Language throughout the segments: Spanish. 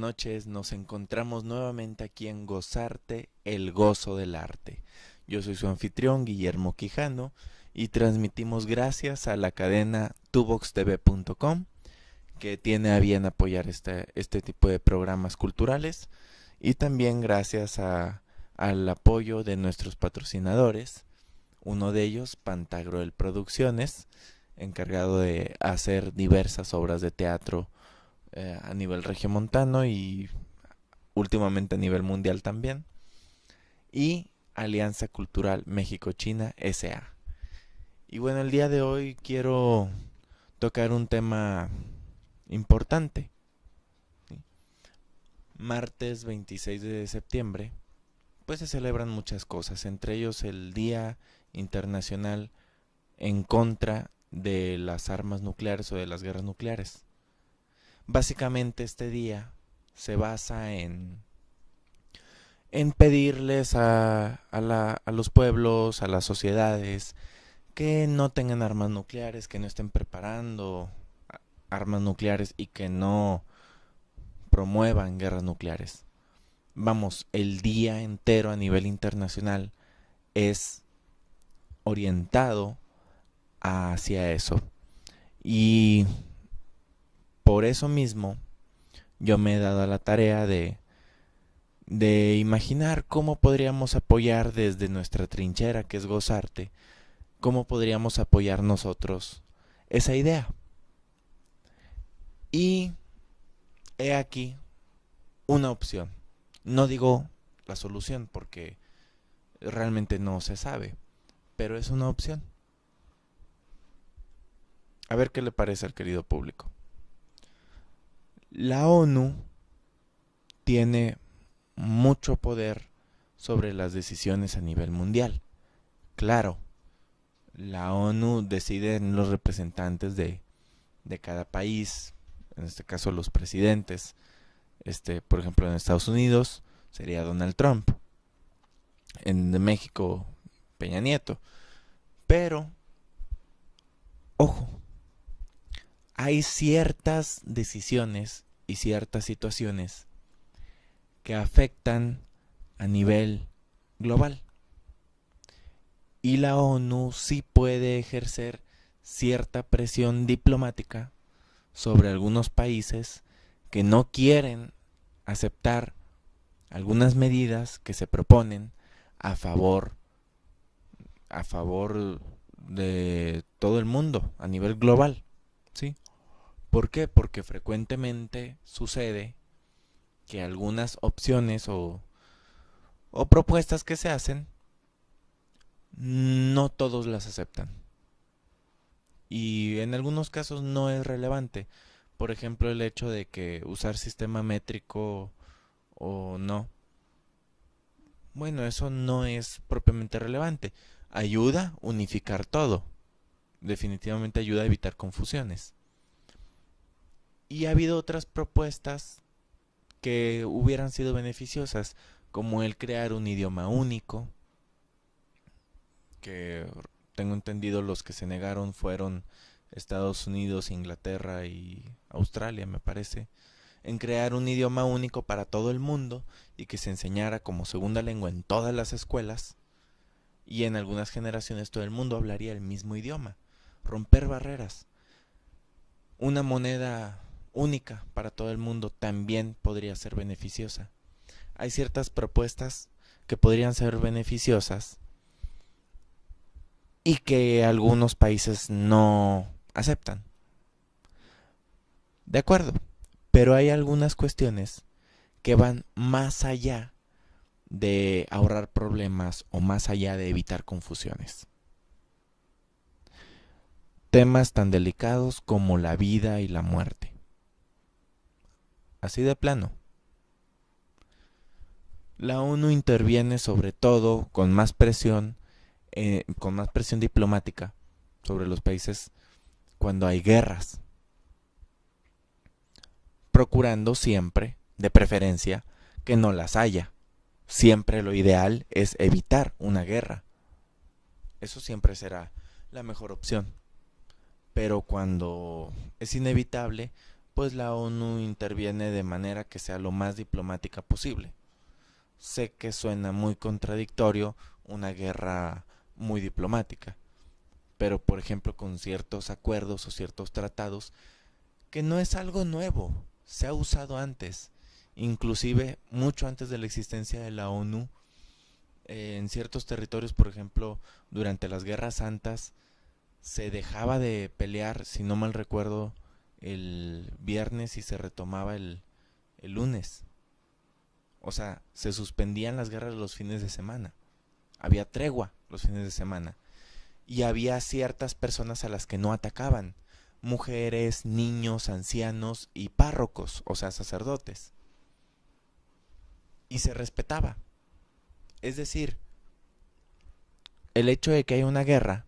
noches. Nos encontramos nuevamente aquí en Gozarte, el gozo del arte. Yo soy su anfitrión, Guillermo Quijano, y transmitimos gracias a la cadena tuvoxtv.com, que tiene a bien apoyar este tipo de programas culturales, y también gracias al apoyo de nuestros patrocinadores, uno de ellos, Pantagruel Producciones, encargado de hacer diversas obras de teatro a nivel regiomontano y últimamente a nivel mundial también. Y Alianza Cultural México-China S.A. Y bueno, el día de hoy quiero tocar un tema importante. ¿Sí? Martes 26 de septiembre, pues se celebran muchas cosas, entre ellos el Día Internacional en contra de las armas nucleares o de las guerras nucleares. Básicamente este día se basa en pedirles a los pueblos, a las sociedades, que no tengan armas nucleares, que no estén preparando armas nucleares y que no promuevan guerras nucleares. Vamos, el día entero a nivel internacional es orientado hacia eso. Y por eso mismo yo me he dado a la tarea de imaginar cómo podríamos apoyar desde nuestra trinchera, que es Gozarte, cómo podríamos apoyar nosotros esa idea. Y he aquí una opción. No digo la solución porque realmente no se sabe, pero es una opción. A ver qué le parece al querido público. La ONU tiene mucho poder sobre las decisiones a nivel mundial. Claro, la ONU decide en los representantes de cada país, en este caso los presidentes. Por ejemplo, en Estados Unidos sería Donald Trump, en México Peña Nieto. Pero, ojo, hay ciertas decisiones y ciertas situaciones que afectan a nivel global. Y la ONU sí puede ejercer cierta presión diplomática sobre algunos países que no quieren aceptar algunas medidas que se proponen a favor de todo el mundo a nivel global, ¿sí? ¿Por qué? Porque frecuentemente sucede que algunas opciones o propuestas que se hacen, no todos las aceptan. Y en algunos casos no es relevante. Por ejemplo, el hecho de que usar sistema métrico o no. Bueno, eso no es propiamente relevante. Ayuda a unificar todo. Definitivamente ayuda a evitar confusiones. Y ha habido otras propuestas que hubieran sido beneficiosas, como el crear un idioma único, que tengo entendido los que se negaron fueron Estados Unidos, Inglaterra y Australia, me parece, en crear un idioma único para todo el mundo y que se enseñara como segunda lengua en todas las escuelas, y en algunas generaciones todo el mundo hablaría el mismo idioma. Romper barreras. Una moneda única para todo el mundo también podría ser beneficiosa. Hay ciertas propuestas que podrían ser beneficiosas y que algunos países no aceptan. De acuerdo, pero hay algunas cuestiones que van más allá de ahorrar problemas o más allá de evitar confusiones. Temas tan delicados como la vida y la muerte. Así de plano. La ONU interviene sobre todo con más presión diplomática sobre los países cuando hay guerras, procurando siempre, de preferencia, que no las haya. Siempre lo ideal es evitar una guerra. Eso siempre será la mejor opción. Pero cuando es inevitable, pues la ONU interviene de manera que sea lo más diplomática posible. Sé que suena muy contradictorio una guerra muy diplomática, pero por ejemplo con ciertos acuerdos o ciertos tratados, que no es algo nuevo, se ha usado antes, inclusive mucho antes de la existencia de la ONU, en ciertos territorios, por ejemplo, durante las guerras santas, se dejaba de pelear, si no mal recuerdo, el viernes y se retomaba el lunes. O sea, se suspendían las guerras los fines de semana. Había tregua los fines de semana. Y había ciertas personas a las que no atacaban. Mujeres, niños, ancianos y párrocos, o sea, sacerdotes. Y se respetaba. Es decir, el hecho de que haya una guerra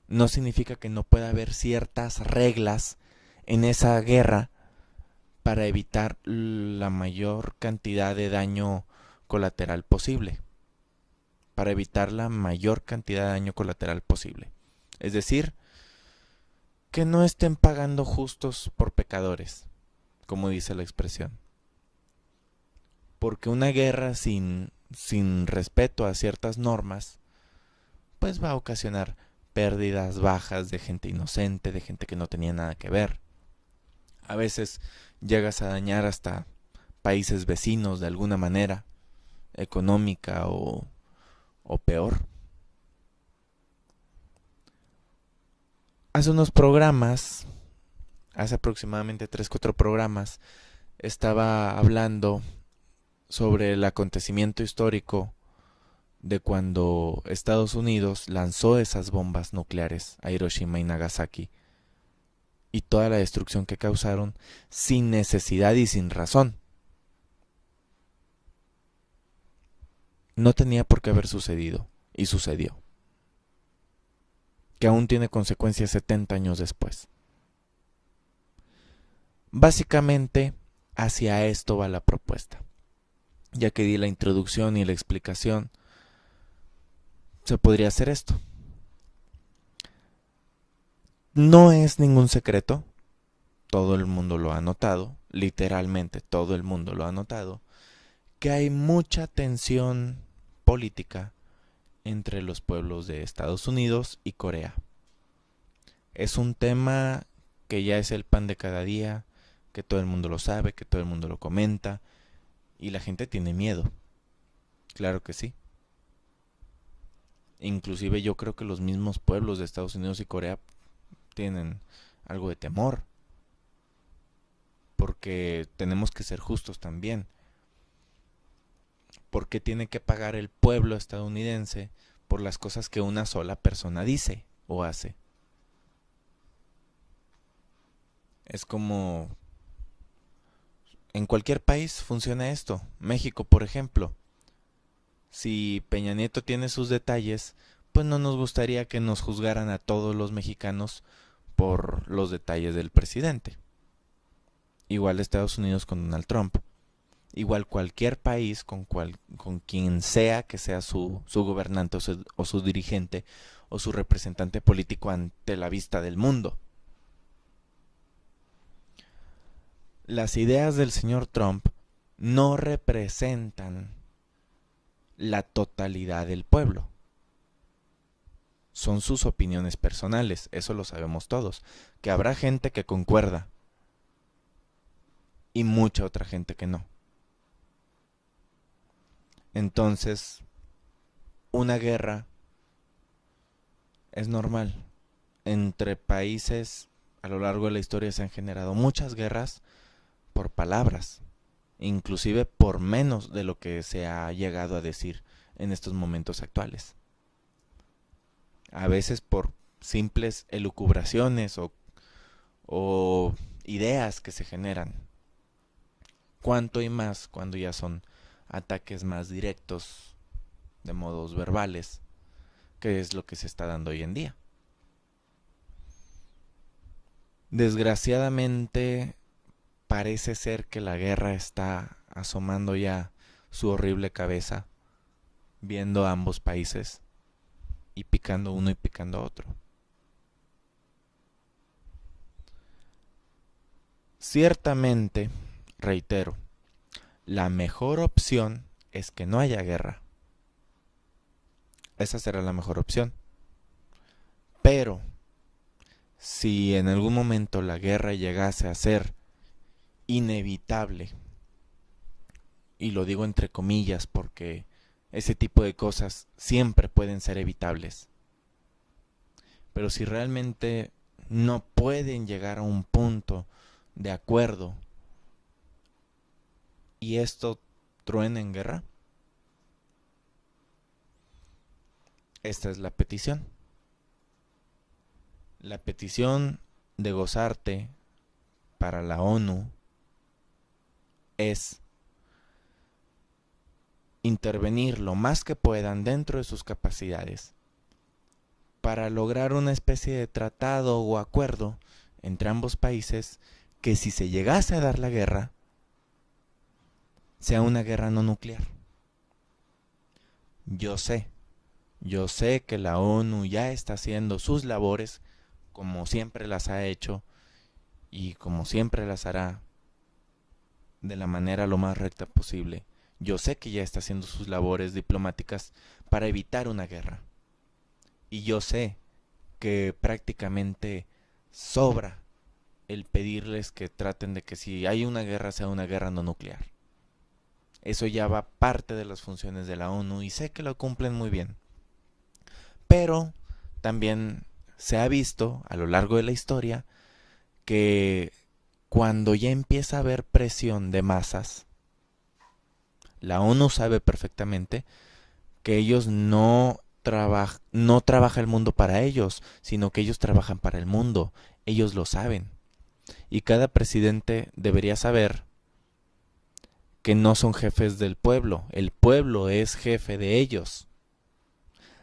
no significa que no pueda haber ciertas reglas en esa guerra para evitar la mayor cantidad de daño colateral posible. Para evitar la mayor cantidad de daño colateral posible. Es decir, que no estén pagando justos por pecadores, como dice la expresión. Porque una guerra sin respeto a ciertas normas, pues va a ocasionar pérdidas, bajas de gente inocente, de gente que no tenía nada que ver. A veces llegas a dañar hasta países vecinos de alguna manera, económica o peor. Hace unos programas, hace aproximadamente 3-4 programas, estaba hablando sobre el acontecimiento histórico de cuando Estados Unidos lanzó esas bombas nucleares a Hiroshima y Nagasaki y toda la destrucción que causaron sin necesidad y sin razón. No tenía por qué haber sucedido, y sucedió. Que aún tiene consecuencias 70 años después. Básicamente, hacia esto va la propuesta. Ya que di la introducción y la explicación, se podría hacer esto. No es ningún secreto, todo el mundo lo ha notado, literalmente todo el mundo lo ha notado, que hay mucha tensión política entre los pueblos de Estados Unidos y Corea. Es un tema que ya es el pan de cada día, que todo el mundo lo sabe, que todo el mundo lo comenta, y la gente tiene miedo. Claro que sí. Inclusive yo creo que los mismos pueblos de Estados Unidos y Corea tienen algo de temor. Porque tenemos que ser justos también. ¿Por qué tiene que pagar el pueblo estadounidense por las cosas que una sola persona dice o hace? Es como... En cualquier país funciona esto. México, por ejemplo. Si Peña Nieto tiene sus detalles, pues no nos gustaría que nos juzgaran a todos los mexicanos por los detalles del presidente. Igual Estados Unidos con Donald Trump. Igual cualquier país con quien sea que sea su gobernante o su dirigente o su representante político ante la vista del mundo. Las ideas del señor Trump no representan la totalidad del pueblo. Son sus opiniones personales, eso lo sabemos todos. Que habrá gente que concuerda y mucha otra gente que no. Entonces, una guerra es normal. Entre países a lo largo de la historia se han generado muchas guerras por palabras, inclusive por menos de lo que se ha llegado a decir en estos momentos actuales. A veces por simples elucubraciones o ideas que se generan. Cuanto y más cuando ya son ataques más directos de modos verbales, que es lo que se está dando hoy en día. Desgraciadamente parece ser que la guerra está asomando ya su horrible cabeza, viendo a ambos países y picando uno y picando otro. Ciertamente, reitero, la mejor opción es que no haya guerra. Esa será la mejor opción. Pero, si en algún momento la guerra llegase a ser inevitable, y lo digo entre comillas porque ese tipo de cosas siempre pueden ser evitables, pero si realmente no pueden llegar a un punto de acuerdo y esto truena en guerra, esta es la petición. La petición de Gozarte para la ONU es intervenir lo más que puedan dentro de sus capacidades para lograr una especie de tratado o acuerdo entre ambos países que, si se llegase a dar la guerra, sea una guerra no nuclear. Yo sé que la ONU ya está haciendo sus labores como siempre las ha hecho y como siempre las hará de la manera lo más recta posible. Yo sé que ya está haciendo sus labores diplomáticas para evitar una guerra. Y yo sé que prácticamente sobra el pedirles que traten de que si hay una guerra sea una guerra no nuclear. Eso ya va parte de las funciones de la ONU y sé que lo cumplen muy bien. Pero también se ha visto a lo largo de la historia que cuando ya empieza a haber presión de masas, la ONU sabe perfectamente que ellos no trabaja el mundo para ellos, sino que ellos trabajan para el mundo. Ellos lo saben. Y cada presidente debería saber que no son jefes del pueblo. El pueblo es jefe de ellos.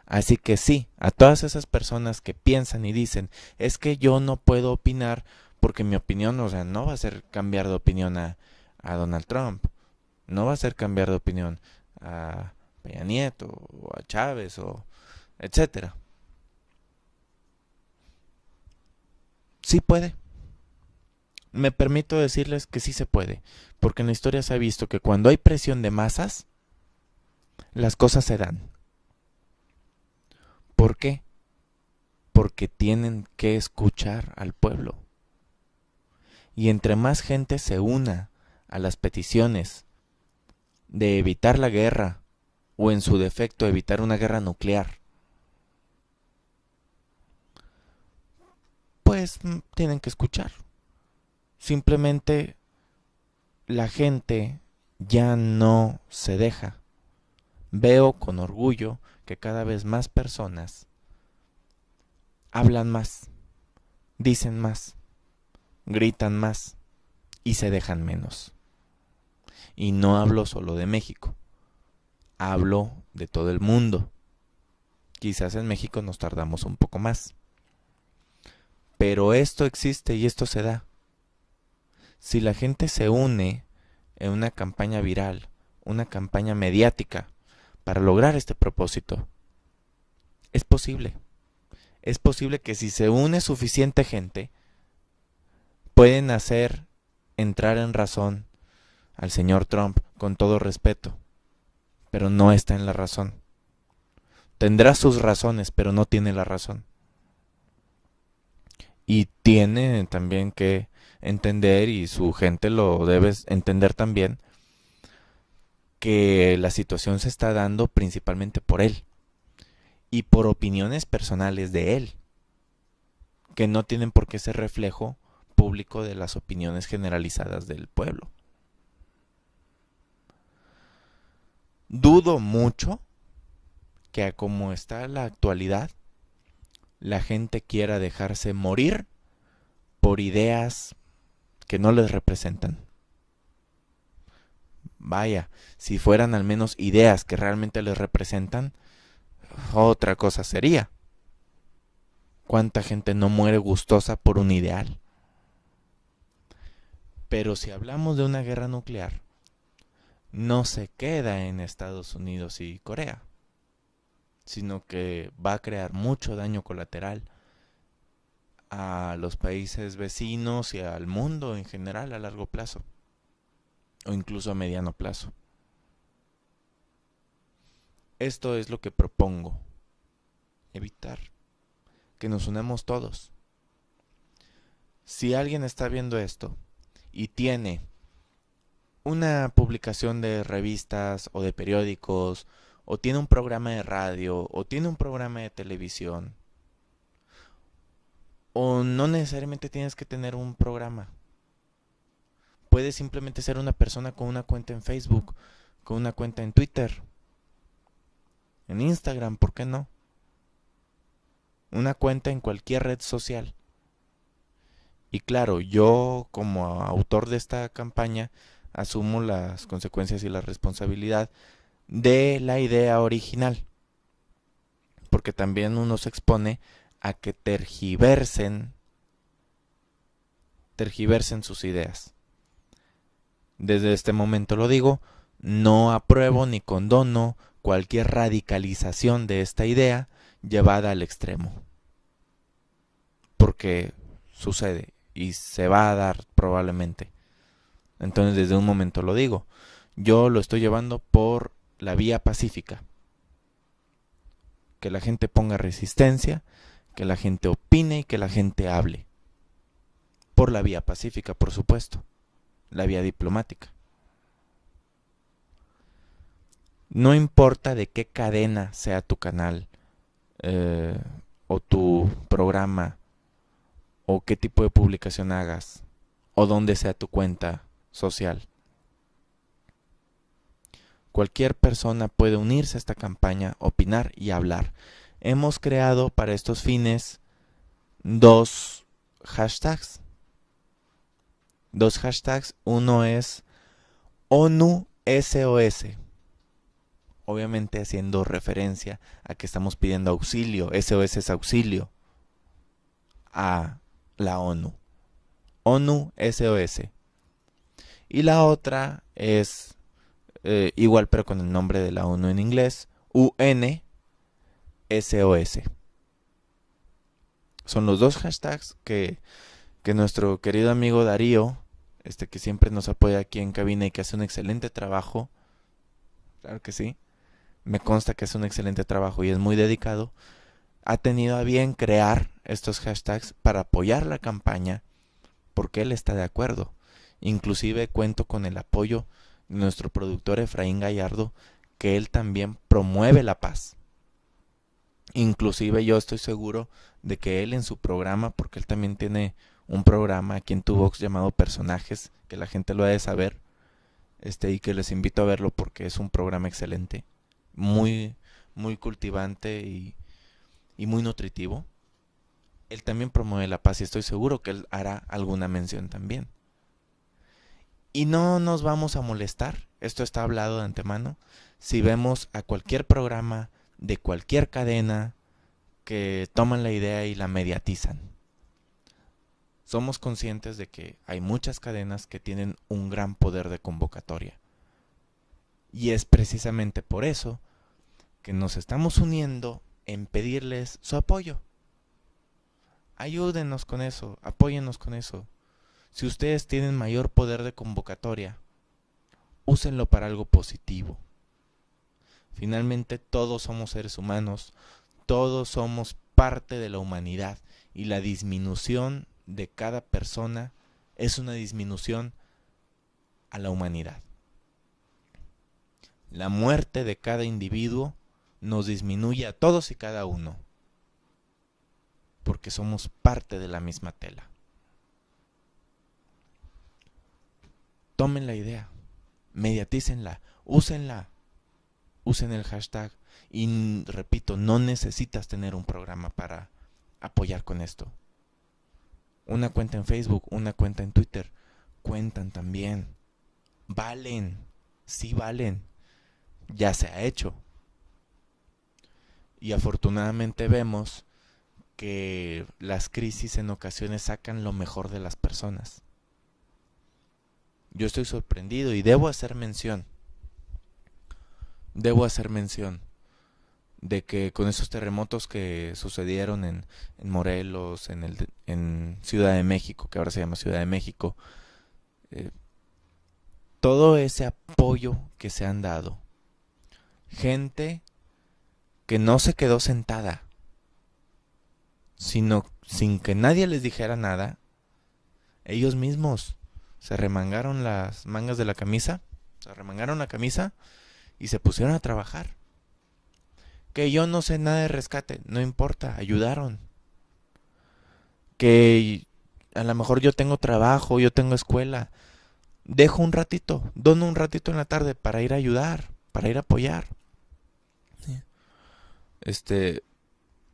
Así que sí, a todas esas personas que piensan y dicen, es que yo no puedo opinar porque mi opinión, o sea, no va a hacer cambiar de opinión a Donald Trump. No va a hacer cambiar de opinión a Peña Nieto o a Chávez o etcétera. Sí puede. Me permito decirles que sí se puede, porque en la historia se ha visto que cuando hay presión de masas, las cosas se dan. ¿Por qué? Porque tienen que escuchar al pueblo. Y entre más gente se una a las peticiones de evitar la guerra, o en su defecto evitar una guerra nuclear, pues tienen que escuchar. Simplemente la gente ya no se deja. Veo con orgullo que cada vez más personas hablan más, dicen más, gritan más y se dejan menos. Y no hablo solo de México, hablo de todo el mundo. Quizás en México nos tardamos un poco más, pero esto existe y esto se da. Si la gente se une en una campaña viral, una campaña mediática, para lograr este propósito, es posible. Es posible que si se une suficiente gente, pueden hacer entrar en razón al señor Trump, con todo respeto, pero no está en la razón. Tendrá sus razones, pero no tiene la razón. Y tiene también que entender, y su gente lo debe entender también, que la situación se está dando principalmente por él y por opiniones personales de él, que no tienen por qué ser reflejo público de las opiniones generalizadas del pueblo. Dudo mucho que, a como está la actualidad, la gente quiera dejarse morir por ideas que no les representan. Vaya, si fueran al menos ideas que realmente les representan, otra cosa sería. ¿Cuánta gente no muere gustosa por un ideal? Pero si hablamos de una guerra nuclear, no se queda en Estados Unidos y Corea, sino que va a crear mucho daño colateral a los países vecinos y al mundo en general a largo plazo o incluso a mediano plazo. Esto es lo que propongo, evitar que nos unamos todos. Si alguien está viendo esto y tiene una publicación de revistas o de periódicos, o tiene un programa de radio, o tiene un programa de televisión, o no necesariamente tienes que tener un programa. Puedes simplemente ser una persona con una cuenta en Facebook, con una cuenta en Twitter, en Instagram, ¿por qué no? Una cuenta en cualquier red social. Y claro, yo como autor de esta campaña asumo las consecuencias y la responsabilidad de la idea original. Porque también uno se expone a que tergiversen sus ideas. Desde este momento lo digo, no apruebo ni condono cualquier radicalización de esta idea llevada al extremo. Porque sucede y se va a dar probablemente. Entonces desde un momento lo digo, yo lo estoy llevando por la vía pacífica. Que la gente ponga resistencia, que la gente opine y que la gente hable. Por la vía pacífica, por supuesto. La vía diplomática. No importa de qué cadena sea tu canal, o tu programa, o qué tipo de publicación hagas, o dónde sea tu cuenta social. Cualquier persona puede unirse a esta campaña, opinar y hablar. Hemos creado para estos fines dos hashtags. Uno es ONU SOS. Obviamente haciendo referencia a que estamos pidiendo auxilio. SOS es auxilio a la ONU. ONU SOS. Y la otra es igual pero con el nombre de la ONU en inglés. UN SOS. Son los dos hashtags que nuestro querido amigo Darío, que siempre nos apoya aquí en cabina y que hace un excelente trabajo, claro que sí, me consta que hace un excelente trabajo y es muy dedicado, ha tenido a bien crear estos hashtags para apoyar la campaña porque él está de acuerdo. Inclusive cuento con el apoyo de nuestro productor Efraín Gallardo, que él también promueve la paz. Inclusive yo estoy seguro de que él en su programa, porque él también tiene un programa aquí en Tuvox llamado Personajes, que la gente lo ha de saber, y que les invito a verlo porque es un programa excelente, muy, muy cultivante y muy nutritivo. Él también promueve la paz y estoy seguro que él hará alguna mención también. Y no nos vamos a molestar, esto está hablado de antemano, si vemos a cualquier programa de cualquier cadena que toman la idea y la mediatizan. Somos conscientes de que hay muchas cadenas que tienen un gran poder de convocatoria. Y es precisamente por eso que nos estamos uniendo en pedirles su apoyo. Ayúdenos con eso, apóyennos con eso. Si ustedes tienen mayor poder de convocatoria, úsenlo para algo positivo. Finalmente todos somos seres humanos, todos somos parte de la humanidad y la disminución de cada persona es una disminución a la humanidad. La muerte de cada individuo nos disminuye a todos y cada uno, porque somos parte de la misma tela. Tomen la idea, mediatícenla, úsenla, usen el hashtag y repito, no necesitas tener un programa para apoyar con esto. Una cuenta en Facebook, una cuenta en Twitter, cuentan también. Valen, sí valen, ya se ha hecho. Y afortunadamente vemos que las crisis en ocasiones sacan lo mejor de las personas. Yo estoy sorprendido y debo hacer mención de que con esos terremotos que sucedieron en Morelos, en Ciudad de México, que ahora se llama Ciudad de México, eh, todo ese apoyo que se han dado, gente que no se quedó sentada, sino sin que nadie les dijera nada, ellos mismos se remangaron las mangas de la camisa, se remangaron la camisa y se pusieron a trabajar. Que yo no sé nada de rescate, no importa, ayudaron. Que a lo mejor yo tengo trabajo, yo tengo escuela, dejo un ratito, dono un ratito en la tarde para ir a ayudar, para ir a apoyar.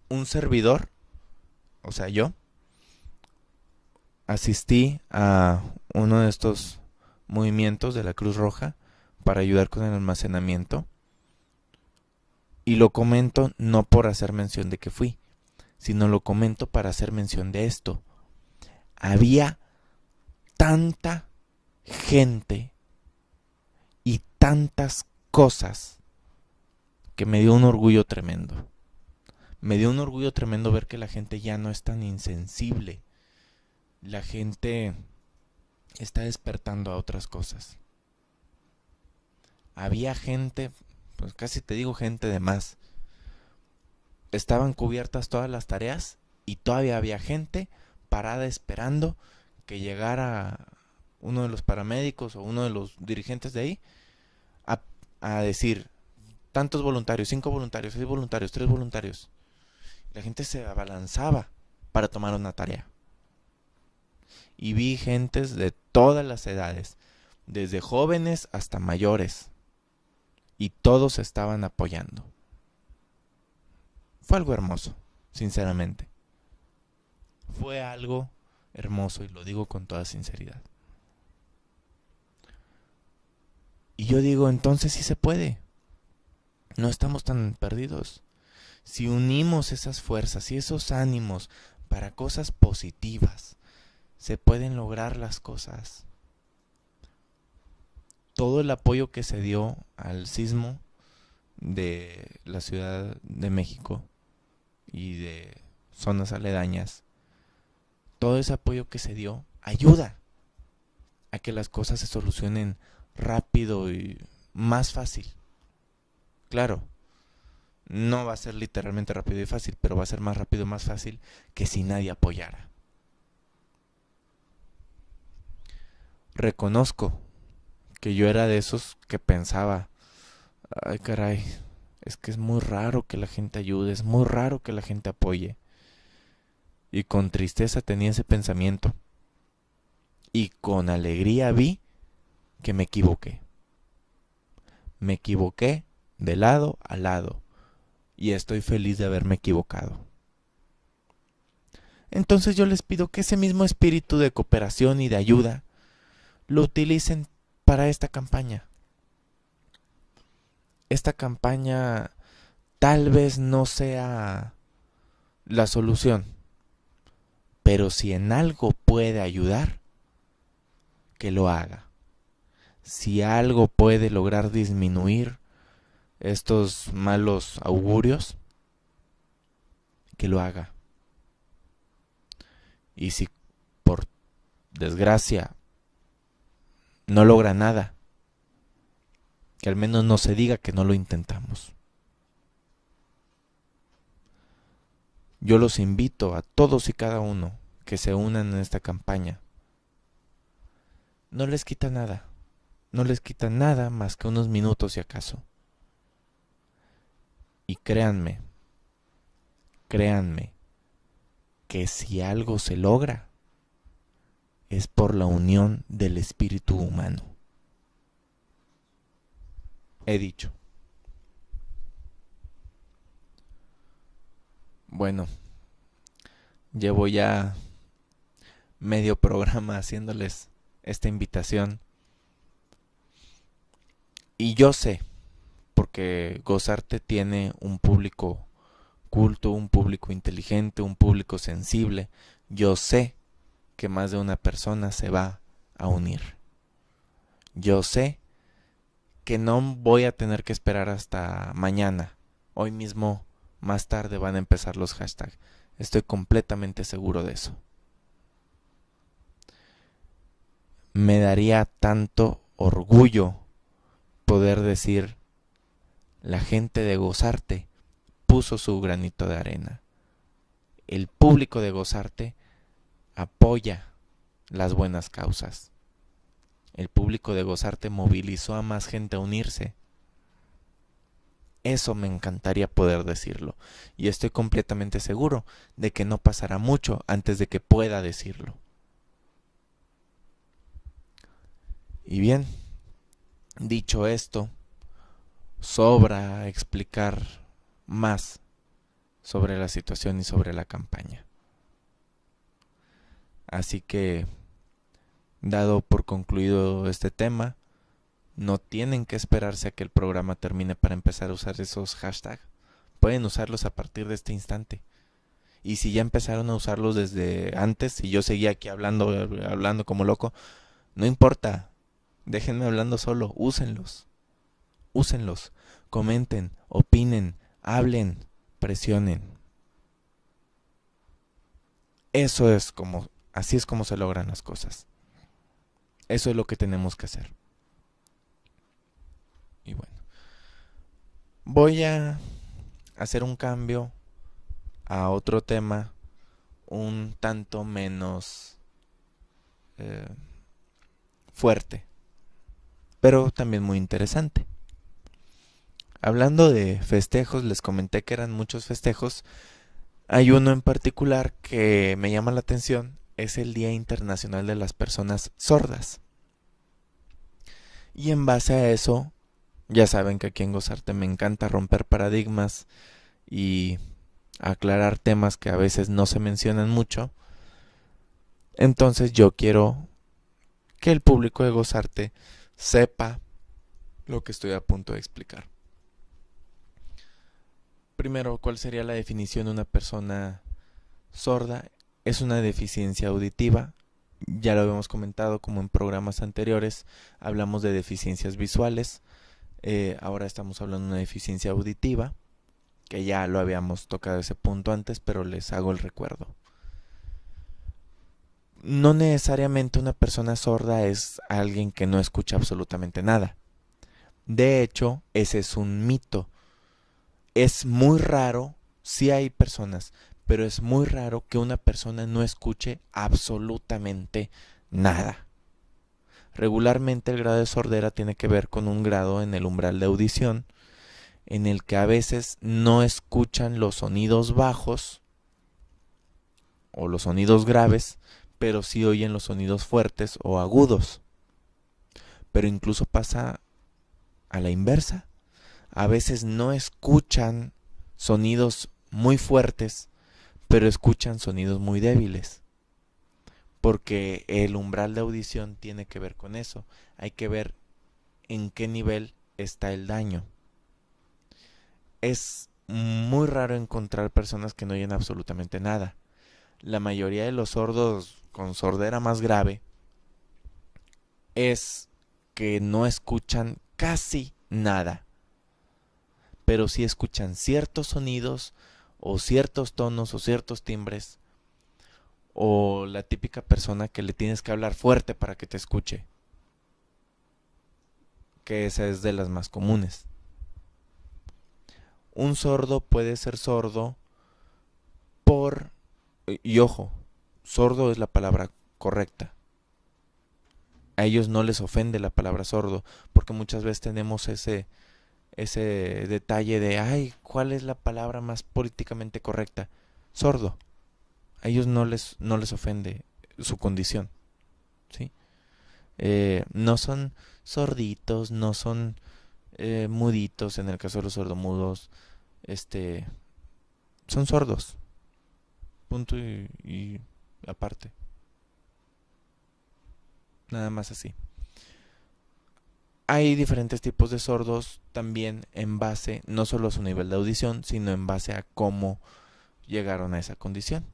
Un servidor, o sea, yo asistí a uno de estos movimientos de la Cruz Roja para ayudar con el almacenamiento. Y lo comento no por hacer mención de que fui, sino lo comento para hacer mención de esto. Había tanta gente y tantas cosas que me dio un orgullo tremendo. Me dio un orgullo tremendo ver que la gente ya no es tan insensible. La gente está despertando a otras cosas. Había gente, pues casi te digo gente de más. Estaban cubiertas todas las tareas y todavía había gente parada esperando que llegara uno de los paramédicos o uno de los dirigentes de ahí a decir tantos voluntarios, 5 voluntarios, 6 voluntarios, 3 voluntarios. La gente se abalanzaba para tomar una tarea. Y vi gentes de todas las edades, desde jóvenes hasta mayores. Y todos estaban apoyando. Fue algo hermoso, sinceramente. Fue algo hermoso y lo digo con toda sinceridad. Y yo digo, entonces sí se puede. No estamos tan perdidos. Si unimos esas fuerzas y esos ánimos para cosas positivas, se pueden lograr las cosas. Todo el apoyo que se dio al sismo de la Ciudad de México y de zonas aledañas, todo ese apoyo que se dio ayuda a que las cosas se solucionen rápido y más fácil. Claro, no va a ser literalmente rápido y fácil, pero va a ser más rápido y más fácil que si nadie apoyara. Reconozco que yo era de esos que pensaba, ay caray, es que es muy raro que la gente ayude, es muy raro que la gente apoye. Y con tristeza tenía ese pensamiento. Y con alegría vi que me equivoqué. Me equivoqué de lado a lado. Y estoy feliz de haberme equivocado. Entonces yo les pido que ese mismo espíritu de cooperación y de ayuda lo utilicen para esta campaña. Esta campaña tal vez no sea la solución, pero si en algo puede ayudar, que lo haga. Si algo puede lograr disminuir estos malos augurios, que lo haga. Y si por desgracia no logra nada, que al menos no se diga que no lo intentamos. Yo los invito a todos y cada uno que se unan en esta campaña. No les quita nada. No les quita nada más que unos minutos si acaso. Y créanme, que si algo se logra, es por la unión del espíritu humano. He dicho. Bueno, llevo ya medio programa haciéndoles esta invitación. Y yo sé, porque Gozarte tiene un público culto, un público inteligente, un público sensible. Yo sé que más de una persona se va a unir. Yo sé que no voy a tener que esperar hasta mañana Hoy mismo, más tarde, van a empezar los hashtags. Estoy completamente seguro de eso. Me daría tanto orgullo poder decir, la gente de Gozarte puso su granito de arena. El público de Gozarte apoya las buenas causas. El público de Gozarte movilizó a más gente a unirse. Eso me encantaría poder decirlo. Y estoy completamente seguro de que no pasará mucho antes de que pueda decirlo. Y bien, dicho esto, sobra explicar más sobre la situación y sobre la campaña. Así que, dado por concluido este tema, no tienen que esperarse a que el programa termine para empezar a usar esos hashtags. Pueden usarlos a partir de este instante. Y si ya empezaron a usarlos desde antes y yo seguía aquí hablando como loco, no importa. Déjenme hablando solo. Úsenlos. Úsenlos. Comenten, opinen, hablen, presionen. Así es como se logran las cosas. Eso es lo que tenemos que hacer. Y bueno, voy a hacer un cambio a otro tema un tanto menos fuerte, pero también muy interesante. Hablando de festejos, les comenté que eran muchos festejos. Hay uno en particular que me llama la atención, es el Día Internacional de las Personas Sordas. Y en base a eso, ya saben que aquí en Gozarte me encanta romper paradigmas y aclarar temas que a veces no se mencionan mucho. Entonces yo quiero que el público de Gozarte sepa lo que estoy a punto de explicar. Primero, ¿cuál sería la definición de una persona sorda? Es una deficiencia auditiva. Ya lo habíamos comentado como en programas anteriores. Hablamos de deficiencias visuales. Ahora estamos hablando de una deficiencia auditiva, que ya lo habíamos tocado ese punto antes, pero les hago el recuerdo. No necesariamente una persona sorda es alguien que no escucha absolutamente nada. De hecho, ese es un mito. Es muy raro, sí hay personas, pero es muy raro que una persona no escuche absolutamente nada. Regularmente el grado de sordera tiene que ver con un grado en el umbral de audición, en el que a veces no escuchan los sonidos bajos o los sonidos graves, pero sí oyen los sonidos fuertes o agudos. Pero incluso pasa a la inversa. A veces no escuchan sonidos muy fuertes, pero escuchan sonidos muy débiles. Porque el umbral de audición tiene que ver con eso. Hay que ver en qué nivel está el daño. Es muy raro encontrar personas que no oyen absolutamente nada. La mayoría de los sordos con sordera más grave es que no escuchan casi nada, pero sí escuchan ciertos sonidos o ciertos tonos o ciertos timbres, o la típica persona que le tienes que hablar fuerte para que te escuche, que esa es de las más comunes. Un sordo puede ser sordo y ojo, sordo es la palabra correcta. A ellos no les ofende la palabra sordo, porque muchas veces tenemos ese detalle de, ay, ¿cuál es la palabra más políticamente correcta? Sordo. A ellos no les ofende su condición, ¿sí? No son sorditos, no son muditos en el caso de los sordomudos, son sordos. Punto y aparte. Nada más así. Hay diferentes tipos de sordos también en base no solo a su nivel de audición, sino en base a cómo llegaron a esa condición.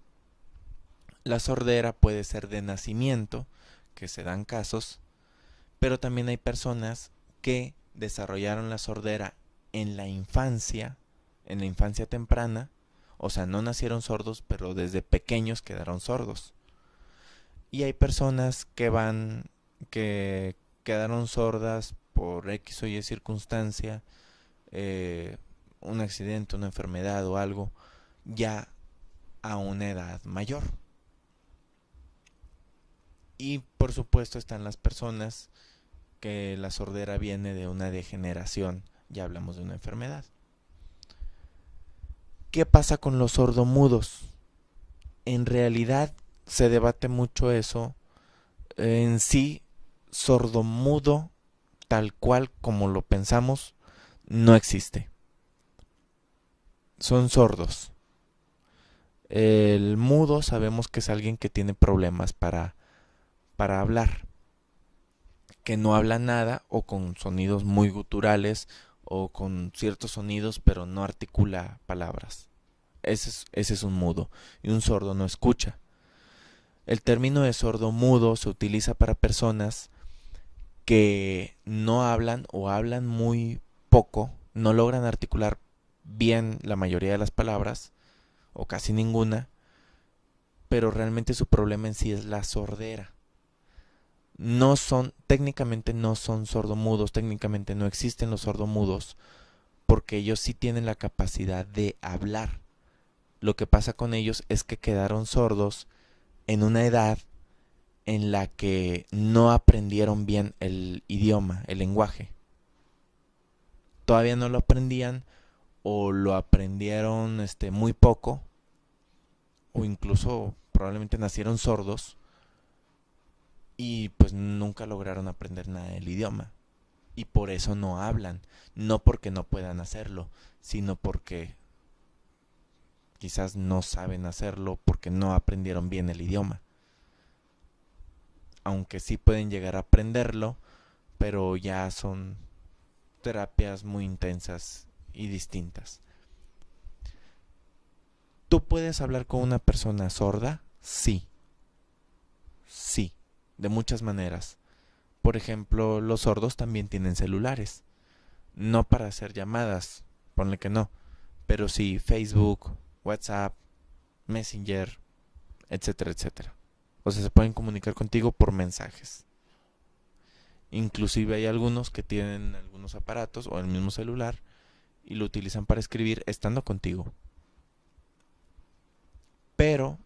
La sordera puede ser de nacimiento, que se dan casos, pero también hay personas que desarrollaron la sordera en la infancia en la infancia temprana, o sea, no nacieron sordos, pero desde pequeños quedaron sordos. Y hay personas que quedaron sordas por X o Y circunstancia, eh, un accidente, una enfermedad o algo, ya a una edad mayor. Y por supuesto están las personas que la sordera viene de una degeneración, ya hablamos de una enfermedad. ¿Qué pasa con los sordomudos? En realidad se debate mucho eso. En sí, sordomudo, tal cual como lo pensamos, no existe. Son sordos. El mudo sabemos que es alguien que tiene problemas para hablar, que no habla nada o con sonidos muy guturales o con ciertos sonidos pero no articula palabras. Ese es un mudo, y un sordo no escucha. El término de sordo mudo se utiliza para personas que no hablan o hablan muy poco, no logran articular bien la mayoría de las palabras o casi ninguna, pero realmente su problema en sí es la sordera. Técnicamente no son sordomudos, técnicamente no existen los sordomudos, porque ellos sí tienen la capacidad de hablar. Lo que pasa con ellos es que quedaron sordos en una edad en la que no aprendieron bien el idioma, el lenguaje. Todavía no lo aprendían o lo aprendieron muy poco, o incluso probablemente nacieron sordos y pues nunca lograron aprender nada del idioma. Y por eso no hablan, no porque no puedan hacerlo, sino porque quizás no saben hacerlo porque no aprendieron bien el idioma. Aunque sí pueden llegar a aprenderlo, pero ya son terapias muy intensas y distintas. ¿Tú puedes hablar con una persona sorda? Sí. Sí, de muchas maneras. Por ejemplo, los sordos también tienen celulares. No para hacer llamadas, ponle que no, pero sí Facebook, WhatsApp, Messenger, etcétera, etcétera. O sea, se pueden comunicar contigo por mensajes. Inclusive hay algunos que tienen algunos aparatos o el mismo celular y lo utilizan para escribir estando contigo. Pero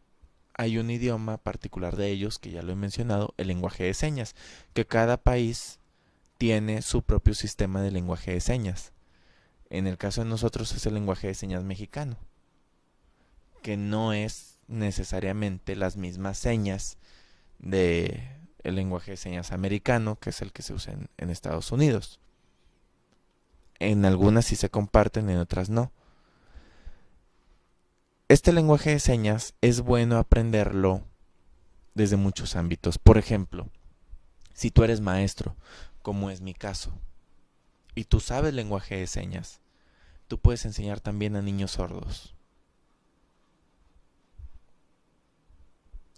hay un idioma particular de ellos, que ya lo he mencionado, el lenguaje de señas, que cada país tiene su propio sistema de lenguaje de señas. En el caso de nosotros es el lenguaje de señas mexicano, que no es necesariamente las mismas señas de el lenguaje de señas americano, que es el que se usa en Estados Unidos. En algunas sí se comparten, en otras no. Este lenguaje de señas es bueno aprenderlo desde muchos ámbitos. Por ejemplo, si tú eres maestro, como es mi caso, y tú sabes lenguaje de señas, tú puedes enseñar también a niños sordos.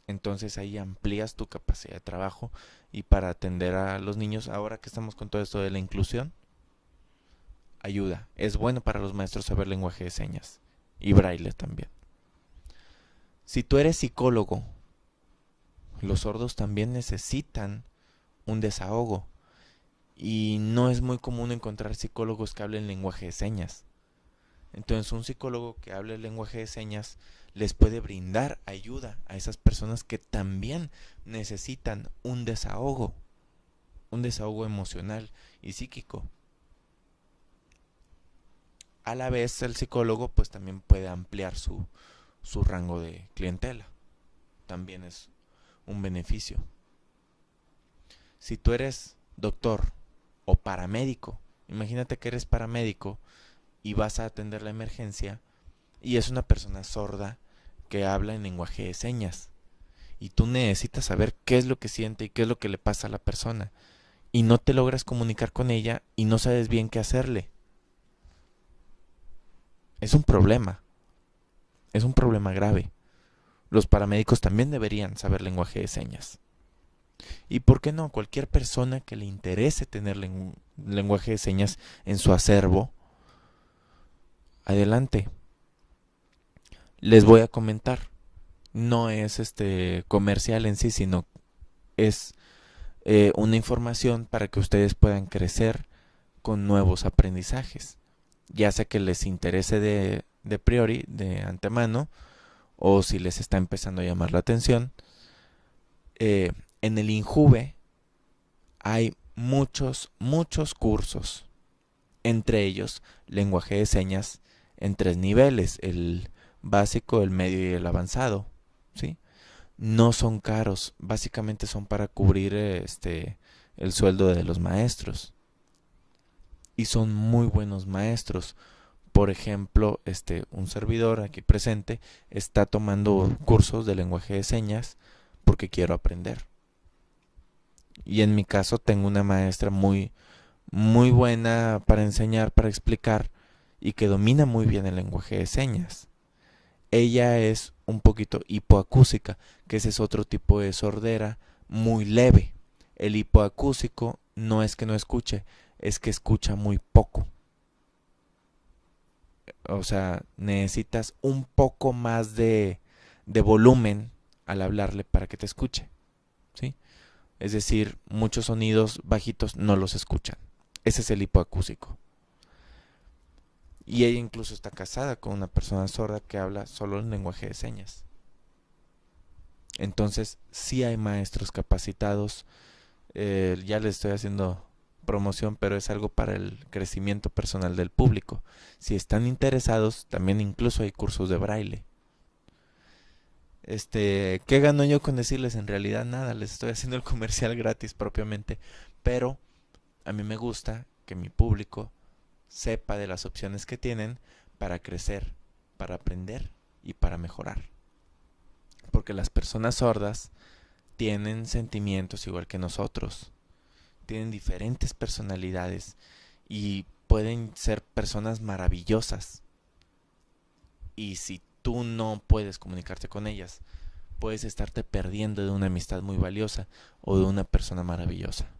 Entonces ahí amplías tu capacidad de trabajo, y para atender a los niños, ahora que estamos con todo esto de la inclusión, ayuda. Es bueno para los maestros saber lenguaje de señas y braille también. Si tú eres psicólogo, los sordos también necesitan un desahogo, y no es muy común encontrar psicólogos que hablen lenguaje de señas. Entonces un psicólogo que hable el lenguaje de señas les puede brindar ayuda a esas personas que también necesitan un desahogo emocional y psíquico. A la vez el psicólogo pues también puede ampliar su rango de clientela. También es un beneficio. Si tú eres doctor o paramédico, imagínate que eres paramédico y vas a atender la emergencia y es una persona sorda que habla en lenguaje de señas, y tú necesitas saber qué es lo que siente y qué es lo que le pasa a la persona, y no te logras comunicar con ella y no sabes bien qué hacerle. Es un problema grave. Los paramédicos también deberían saber lenguaje de señas. Y por qué no, cualquier persona que le interese tener lenguaje de señas en su acervo, adelante. Les voy a comentar. No es comercial en sí, sino es una información para que ustedes puedan crecer con nuevos aprendizajes. Ya sea que les interese de priori, de antemano, o si les está empezando a llamar la atención. En el Injuve hay muchos cursos. Entre ellos, lenguaje de señas en 3 niveles, el básico, el medio y el avanzado, ¿sí? No son caros, básicamente son para cubrir el sueldo de los maestros. Y son muy buenos maestros. Por ejemplo, un servidor aquí presente está tomando cursos de lenguaje de señas porque quiero aprender. Y en mi caso tengo una maestra muy buena para enseñar, para explicar, y que domina muy bien el lenguaje de señas. Ella es un poquito hipoacúsica, que ese es otro tipo de sordera muy leve. El hipoacúsico no es que no escuche, es que escucha muy poco. O sea, necesitas un poco más de volumen al hablarle para que te escuche, ¿sí? Es decir, muchos sonidos bajitos no los escuchan. Ese es el hipoacúsico. Y ella incluso está casada con una persona sorda que habla solo en lenguaje de señas. Entonces, sí hay maestros capacitados. Ya les estoy haciendo promoción, pero es algo para el crecimiento personal del público. Si están interesados, también incluso hay cursos de braille. ¿Qué gano yo con decirles? En realidad nada, les estoy haciendo el comercial gratis propiamente, pero a mí me gusta que mi público sepa de las opciones que tienen para crecer, para aprender y para mejorar. Porque las personas sordas tienen sentimientos igual que nosotros, tienen diferentes personalidades y pueden ser personas maravillosas. Y si tú no puedes comunicarte con ellas, puedes estarte perdiendo de una amistad muy valiosa o de una persona maravillosa.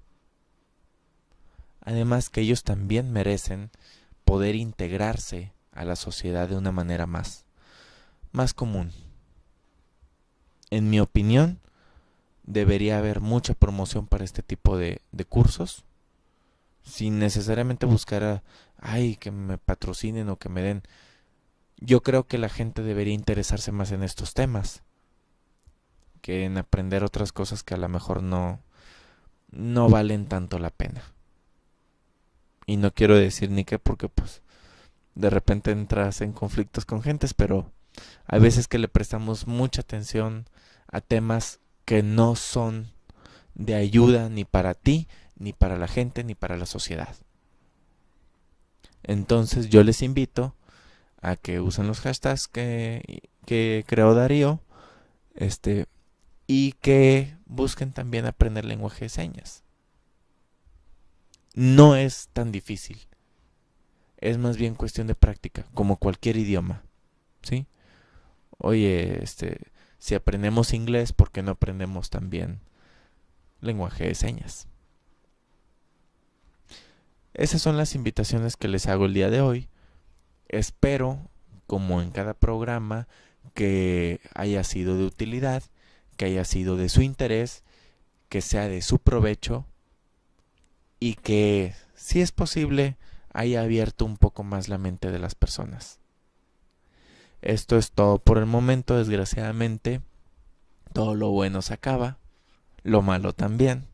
Además que ellos también merecen poder integrarse a la sociedad de una manera más común. En mi opinión, debería haber mucha promoción para este tipo de cursos, sin necesariamente buscar que me patrocinen o que me den. Yo creo que la gente debería interesarse más en estos temas que en aprender otras cosas que a lo mejor no valen tanto la pena. Y no quiero decir ni qué, porque pues de repente entras en conflictos con gentes, pero hay veces que le prestamos mucha atención a temas que no son de ayuda ni para ti, ni para la gente, ni para la sociedad. Entonces yo les invito a que usen los hashtags que creó Darío, y que busquen también aprender lenguaje de señas. No es tan difícil. Es más bien cuestión de práctica, como cualquier idioma, ¿sí? Oye, si aprendemos inglés, ¿por qué no aprendemos también lenguaje de señas? Esas son las invitaciones que les hago el día de hoy. Espero, como en cada programa, que haya sido de utilidad, que haya sido de su interés, que sea de su provecho y que, si es posible, haya abierto un poco más la mente de las personas. Esto es todo por el momento, desgraciadamente. Todo lo bueno se acaba, lo malo también.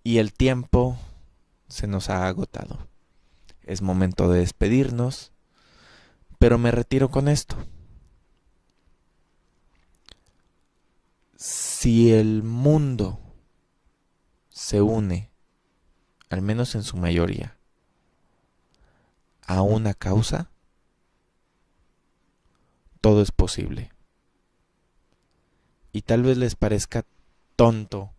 Y el tiempo se nos ha agotado. Es momento de despedirnos, pero me retiro con esto. Si el mundo se une, al menos en su mayoría, a una causa, todo es posible. Y tal vez les parezca tonto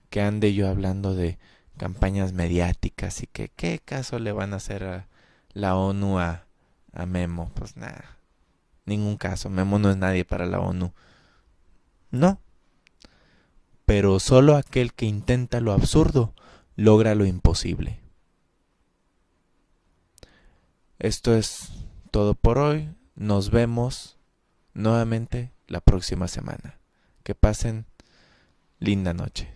que ande yo hablando de campañas mediáticas y que qué caso le van a hacer a la ONU a Memo. Pues nada, ningún caso. Memo no es nadie para la ONU. No. Pero solo aquel que intenta lo absurdo logra lo imposible. Esto es todo por hoy. Nos vemos nuevamente la próxima semana. Que pasen linda noche.